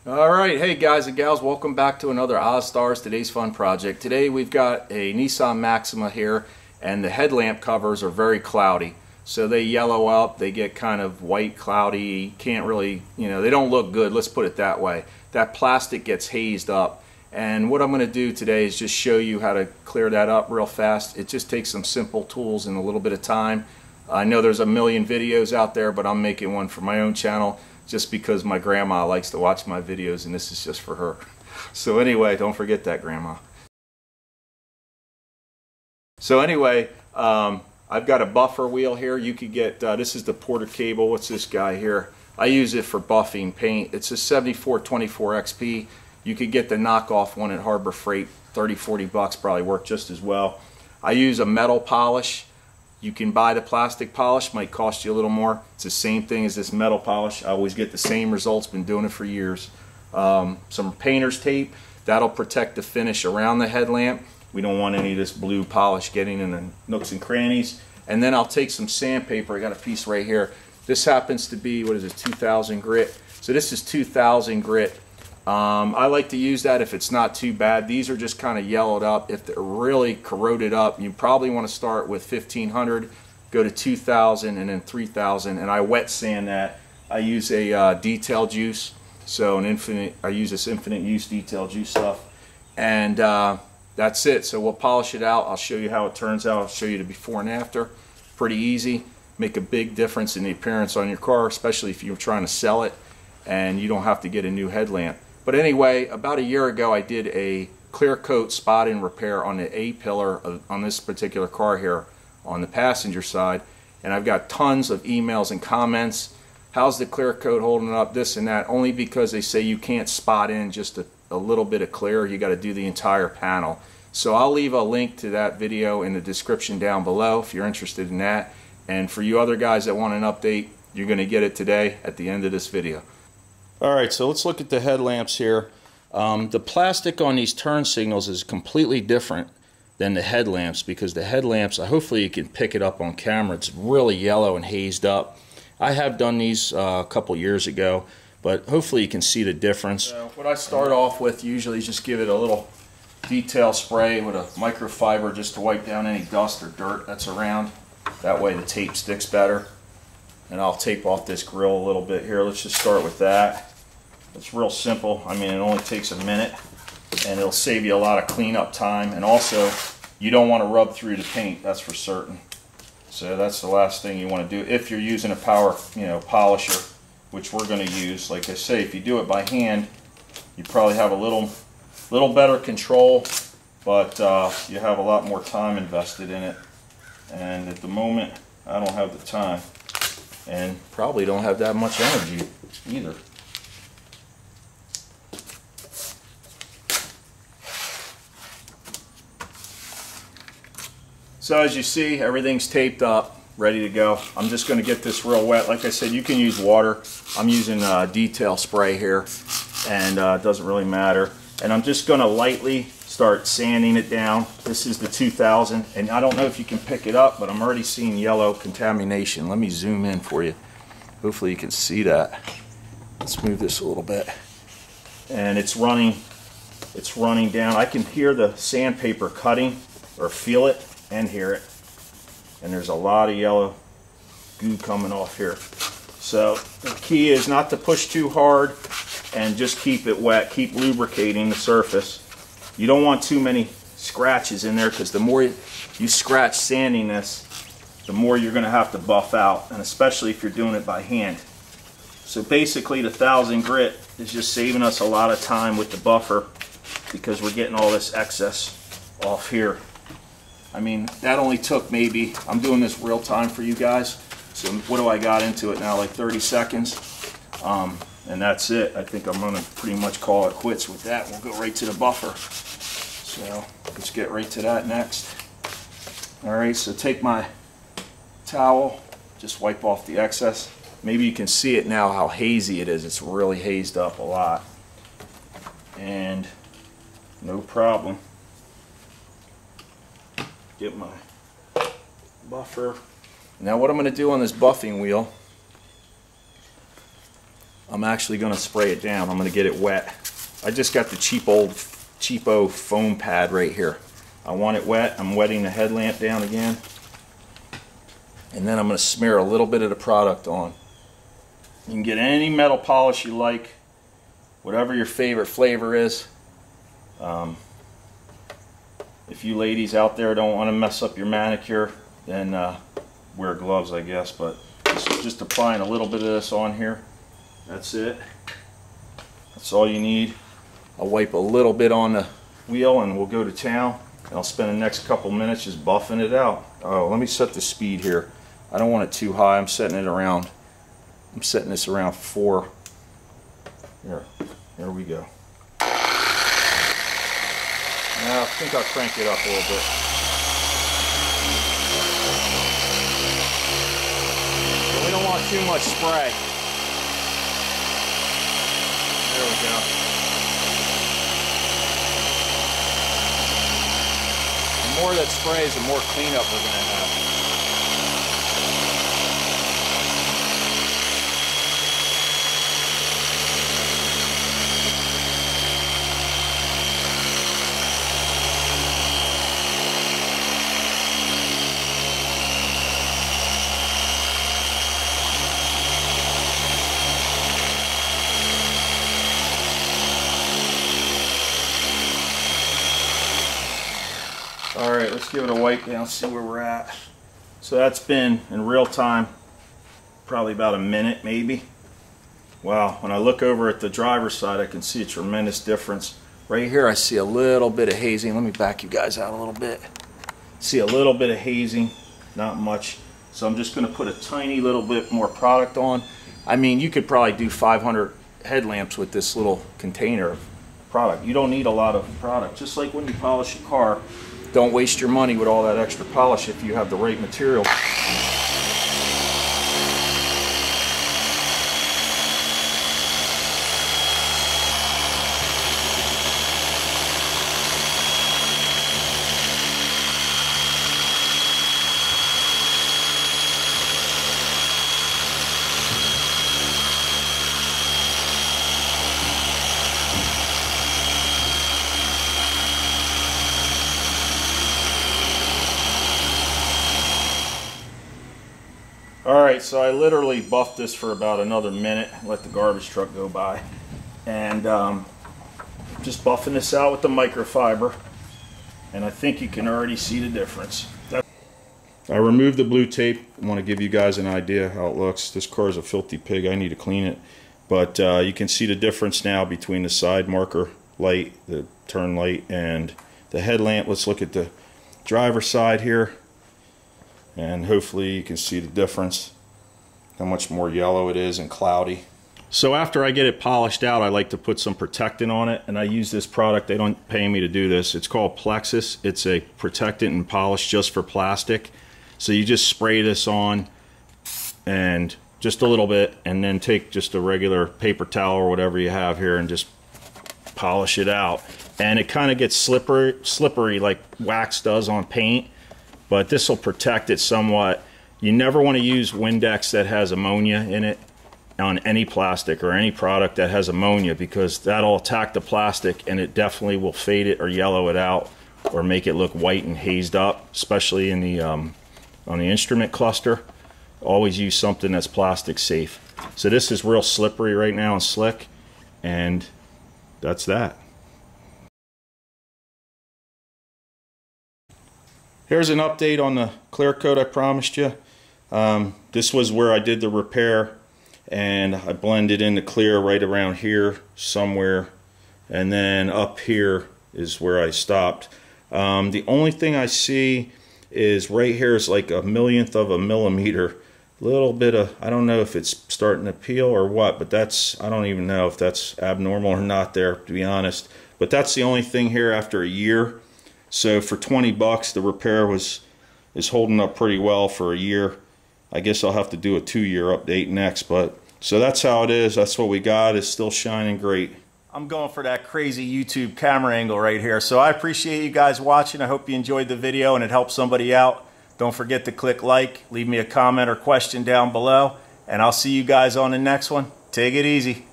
Alright, hey guys and gals, welcome back to another Ozzstars Today's Fun Project. Today we've got a Nissan Maxima here, and the headlamp covers are very cloudy. So they yellow up, they get kind of white, cloudy, can't really, they don't look good, let's put it that way. That plastic gets hazed up. And what I'm going to do today is just show you how to clear that up real fast. It just takes some simple tools and a little bit of time. I know there's a million videos out there, but I'm making one for my own channel, just because my grandma likes to watch my videos, and this is just for her. So anyway, don't forget that, Grandma. So anyway, I've got a buffer wheel here. You could get, this is the Porter cable. What's this guy here? I use it for buffing paint. It's a 7424 XP. You could get the knockoff one at Harbor Freight, 30-40 bucks, probably work just as well. I use a metal polish. You can buy the plastic polish, might cost you a little more. It's the same thing as this metal polish. I always get the same results, been doing it for years. Some painter's tape, that'll protect the finish around the headlamp. We don't want any of this blue polish getting in the nooks and crannies. And then I'll take some sandpaper. I got a piece right here. This happens to be, what is it, 2000 grit. So this is 2000 grit. I like to use that if it's not too bad. These are just kind of yellowed up. If they're really corroded up, you probably want to start with 1500, go to 2000, and then 3000. And I wet sand that. I use a detail juice, so I use this infinite use detail juice stuff, and that's it. So we'll polish it out. I'll show you how it turns out. I'll show you the before and after. Pretty easy. Make a big difference in the appearance on your car, especially if you're trying to sell it and you don't have to get a new headlamp. But anyway, about a year ago I did a clear coat spot-in repair on the A-pillar on this particular car here on the passenger side, and I've got tons of emails and comments. How's the clear coat holding up, this and that, only because they say you can't spot in just a little bit of clear, you got to do the entire panel. So I'll leave a link to that video in the description down below if you're interested in that. And for you other guys that want an update, you're going to get it today at the end of this video. Alright, so let's look at the headlamps here. The plastic on these turn signals is completely different than the headlamps, because the headlamps, hopefully you can pick it up on camera, it's really yellow and hazed up. I have done these a couple years ago, but hopefully you can see the difference. So what I start off with usually is just give it a little detail spray with a microfiber just to wipe down any dust or dirt that's around. That way the tape sticks better. And I'll tape off this grill a little bit here. Let's just start with that. It's real simple. I mean, it only takes a minute, and it'll save you a lot of cleanup time. And also, you don't want to rub through the paint, that's for certain. So that's the last thing you want to do if you're using a power, polisher, which we're going to use. Like I say, if you do it by hand, you probably have a little better control, but you have a lot more time invested in it. And at the moment, I don't have the time, and probably don't have that much energy either. So as you see, everything's taped up, ready to go. I'm just going to get this real wet. Like I said, you can use water. I'm using detail spray here, and it doesn't really matter. And I'm just going to lightly start sanding it down. This is the 2000, and I don't know if you can pick it up, but I'm already seeing yellow contamination. Let me zoom in for you. Hopefully you can see that. Let's move this a little bit. And it's running down. I can hear the sandpaper cutting, or feel it and hear it. And there's a lot of yellow goo coming off here. So the key is not to push too hard and just keep it wet. Keep lubricating the surface. You don't want too many scratches in there, because the more you scratch sanding this, the more you're going to have to buff out, and especially if you're doing it by hand. So basically the 1000 grit is just saving us a lot of time with the buffer, because we're getting all this excess off here. I mean, that only took maybe, I'm doing this real time for you guys, so what do I got into it now, like 30 seconds? And that's it. I think I'm going to pretty much call it quits with that. We'll go right to the buffer. So let's get right to that next. Alright, so take my towel, just wipe off the excess. Maybe you can see it now how hazy it is. It's really hazed up a lot. And no problem. Get my buffer. Now what I'm going to do on this buffing wheel I'm actually going to spray it down. I'm going to get it wet. I just got the cheapo foam pad right here. I want it wet. I'm wetting the headlamp down again. And then I'm going to smear a little bit of the product on. You can get any metal polish you like, whatever your favorite flavor is. If you ladies out there don't want to mess up your manicure, then wear gloves, I guess. But just applying a little bit of this on here. That's it. That's all you need. I'll wipe a little bit on the wheel and we'll go to town. And I'll spend the next couple minutes just buffing it out. Oh, let me set the speed here. I don't want it too high. I'm setting this around 4. There we go. Now I think I'll crank it up a little bit. But we don't want too much spray. There we go. The more that sprays, the more cleanup we're going to have. Alright, let's give it a wipe down, see where we're at. So that's been in real time, probably about a minute maybe. Wow, when I look over at the driver's side I can see a tremendous difference. Right here I see a little bit of hazing. Let me back you guys out a little bit. See a little bit of hazing, not much. So I'm just going to put a tiny little bit more product on. I mean, you could probably do 500 headlamps with this little container of product. You don't need a lot of product. Just like when you polish a car, don't waste your money with all that extra polish if you have the right material. Alright, so I literally buffed this for about another minute, let the garbage truck go by, and just buffing this out with the microfiber, and I think you can already see the difference. I removed the blue tape. I want to give you guys an idea how it looks. This car is a filthy pig. I need to clean it, but you can see the difference now between the side marker light, the turn light, and the headlamp. Let's look at the driver's side here. And hopefully you can see the difference, how much more yellow it is and cloudy. So after I get it polished out, I like to put some protectant on it, and I use this product. They don't pay me to do this. It's called Plexus. It's a protectant and polish just for plastic. So you just spray this on and just a little bit, and then take just a regular paper towel or whatever you have here and just polish it out. And it kind of gets slippery like wax does on paint. But this will protect it somewhat. You never want to use Windex that has ammonia in it on any plastic or any product that has ammonia, because that'll attack the plastic and it definitely will fade it or yellow it out or make it look white and hazed up, especially in the on the instrument cluster. Always use something that's plastic safe. So this is real slippery right now and slick, and that's that. Here's an update on the clear coat I promised you. This was where I did the repair, and I blended in the clear right around here somewhere, and then up here is where I stopped. The only thing I see is right here is like a millionth of a millimeter. Little bit of, I don't know if it's starting to peel or what, but that's, I don't even know if that's abnormal or not there, to be honest. But that's the only thing here after a year. So for 20 bucks, the repair is holding up pretty well for a year. I guess I'll have to do a 2-year update next, but so that's how it is. That's what we got. It's still shining great. I'm going for that crazy YouTube camera angle right here. So I appreciate you guys watching. I hope you enjoyed the video and it helped somebody out. Don't forget to click like, leave me a comment or question down below, and I'll see you guys on the next one. Take it easy.